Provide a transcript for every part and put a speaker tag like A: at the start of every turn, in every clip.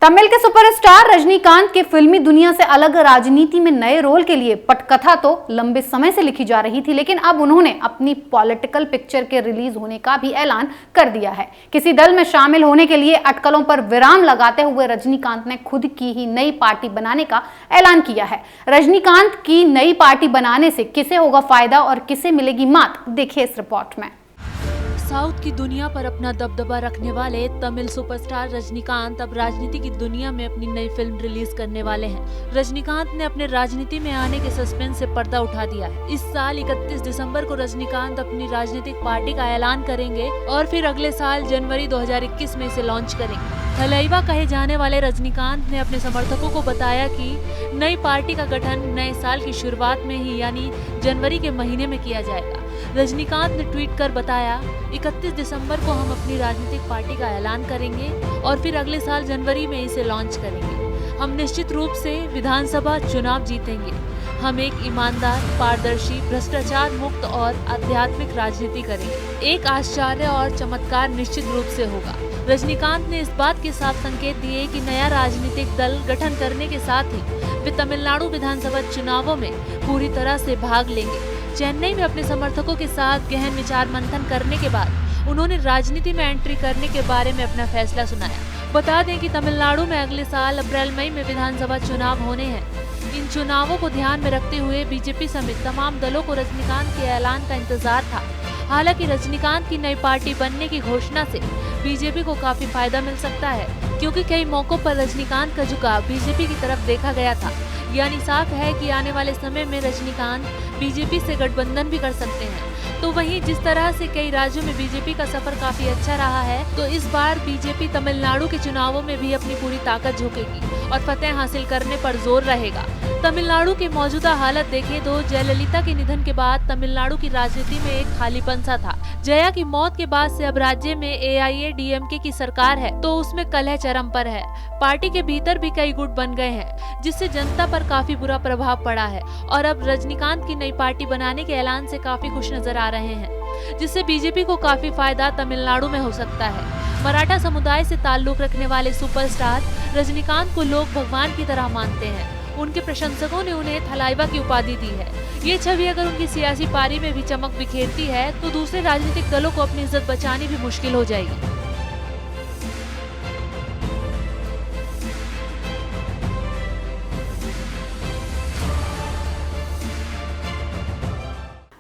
A: तमिल के सुपरस्टार रजनीकांत के फिल्मी दुनिया से अलग राजनीति में नए रोल के लिए पटकथा तो लंबे समय से लिखी जा रही थी, लेकिन अब उन्होंने अपनी पॉलिटिकल पिक्चर के रिलीज होने का भी ऐलान कर दिया है। किसी दल में शामिल होने के लिए अटकलों पर विराम लगाते हुए रजनीकांत ने खुद की ही नई पार्टी बनाने का ऐलान किया है। रजनीकांत की नई पार्टी बनाने से किसे होगा फायदा और किसे मिलेगी मात, देखिए इस रिपोर्ट में।
B: साउथ की दुनिया पर अपना दबदबा रखने वाले तमिल सुपरस्टार रजनीकांत अब राजनीति की दुनिया में अपनी नई फिल्म रिलीज करने वाले हैं। रजनीकांत ने अपने राजनीति में आने के सस्पेंस से पर्दा उठा दिया है। इस साल 31 दिसंबर को रजनीकांत अपनी राजनीतिक पार्टी का ऐलान करेंगे और फिर अगले साल जनवरी 2021 में इसे लॉन्च करेंगे। थलाइवा कहे जाने वाले रजनीकांत ने अपने समर्थकों को बताया कि नई पार्टी का गठन नए साल की शुरुआत में ही यानी जनवरी के महीने में किया जाएगा। रजनीकांत ने ट्वीट कर बताया, 31 दिसंबर को हम अपनी राजनीतिक पार्टी का ऐलान करेंगे और फिर अगले साल जनवरी में इसे लॉन्च करेंगे। हम निश्चित रूप से विधानसभा चुनाव जीतेंगे। हम एक ईमानदार, पारदर्शी, भ्रष्टाचार मुक्त और आध्यात्मिक राजनीति करेंगे। एक आश्चर्य और चमत्कार निश्चित रूप से होगा। रजनीकांत ने इस बात के साफ संकेत दिए कि नया राजनीतिक दल गठन करने के साथ ही वे तमिलनाडु विधानसभा चुनावों में पूरी तरह से भाग लेंगे। चेन्नई में अपने समर्थकों के साथ गहन विचार मंथन करने के बाद उन्होंने राजनीति में एंट्री करने के बारे में अपना फैसला सुनाया। बता दें कि तमिलनाडु में अगले साल अप्रैल मई में विधानसभा चुनाव होने हैं। इन चुनावों को ध्यान में रखते हुए बीजेपी समेत तमाम दलों को रजनीकांत के ऐलान का इंतजार था। हालांकि रजनीकांत की नई पार्टी बनने की घोषणा से बीजेपी को काफी फायदा मिल सकता है, क्योंकि कई मौकों पर रजनीकांत का झुकाव बीजेपी की तरफ देखा गया था। यानी साफ है कि आने वाले समय में रजनीकांत बीजेपी से गठबंधन भी कर सकते हैं। तो वहीं जिस तरह से कई राज्यों में बीजेपी का सफर काफी अच्छा रहा है, तो इस बार बीजेपी तमिलनाडु के चुनावों में भी अपनी पूरी ताकत झोंकेगी और फतेह हासिल करने पर जोर रहेगा। तमिलनाडु की मौजूदा हालत देखें तो जयललिता के निधन के बाद तमिलनाडु की राजनीति में एक खालीपन सा था। जया की मौत के बाद से अब राज्य में AIADMK की सरकार है, तो उसमें कलह चरम पर है। पार्टी के भीतर भी कई गुट बन गए हैं, जिससे जनता पर काफी बुरा प्रभाव पड़ा है और अब रजनीकांत की नई पार्टी बनाने के ऐलान से काफी खुश नजर आ रहे हैं, जिससे बीजेपी को काफी फायदा तमिलनाडु में हो सकता है। मराठा समुदाय से ताल्लुक रखने वाले सुपरस्टार रजनीकांत को लोग भगवान की तरह मानते हैं। उनके प्रशंसकों ने उन्हें थलाइवा की उपाधि दी है। ये छवि अगर उनकी सियासी पारी में भी चमक बिखेरती है, तो दूसरे राजनीतिक दलों को अपनी इज्जत बचानी भी मुश्किल हो जाएगी।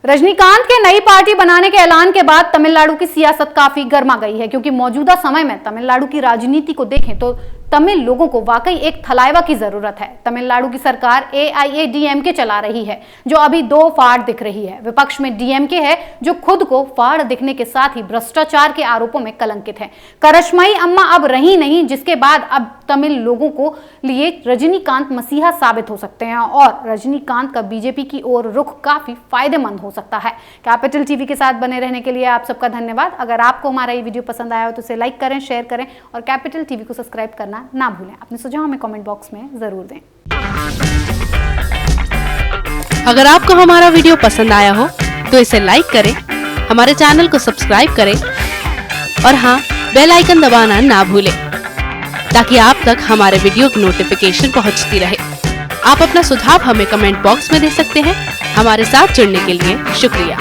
A: रजनीकांत के नई पार्टी बनाने के ऐलान के बाद तमिलनाडु की सियासत काफी गर्मा गई है, क्योंकि मौजूदा समय में तमिलनाडु की राजनीति को देखें तो तमिल लोगों को वाकई एक थलाइवा की जरूरत है। तमिलनाडु की सरकार AIADMK चला रही है, जो अभी दो फाड़ दिख रही है। विपक्ष में DMK है, जो खुद को फाड़ दिखने के साथ ही भ्रष्टाचार के आरोपों में कलंकित है। करश्मई अम्मा अब रही नहीं, जिसके बाद अब तमिल लोगों को लिए रजनीकांत मसीहा साबित हो सकते हैं और रजनीकांत का बीजेपी की ओर रुख काफी फायदेमंद हो सकता है। कैपिटल टीवी के साथ बने रहने के लिए आप सबका धन्यवाद। अगर आपको हमारा ये वीडियो पसंद आया हो तो इसे लाइक करें, शेयर करें और कैपिटल टीवी को सब्सक्राइब करना ना भूलें। अपने सुझाव हमें कमेंट बॉक्स में जरूर दें।
C: अगर आपको हमारा वीडियो पसंद आया हो तो इसे लाइक करें, हमारे चैनल को सब्सक्राइब करें और हाँ, बेल आइकन दबाना ना भूलें, ताकि आप तक हमारे वीडियो की नोटिफिकेशन पहुंचती रहे। आप अपना सुझाव हमें कमेंट बॉक्स में दे सकते हैं। हमारे साथ जुड़ने के लिए शुक्रिया।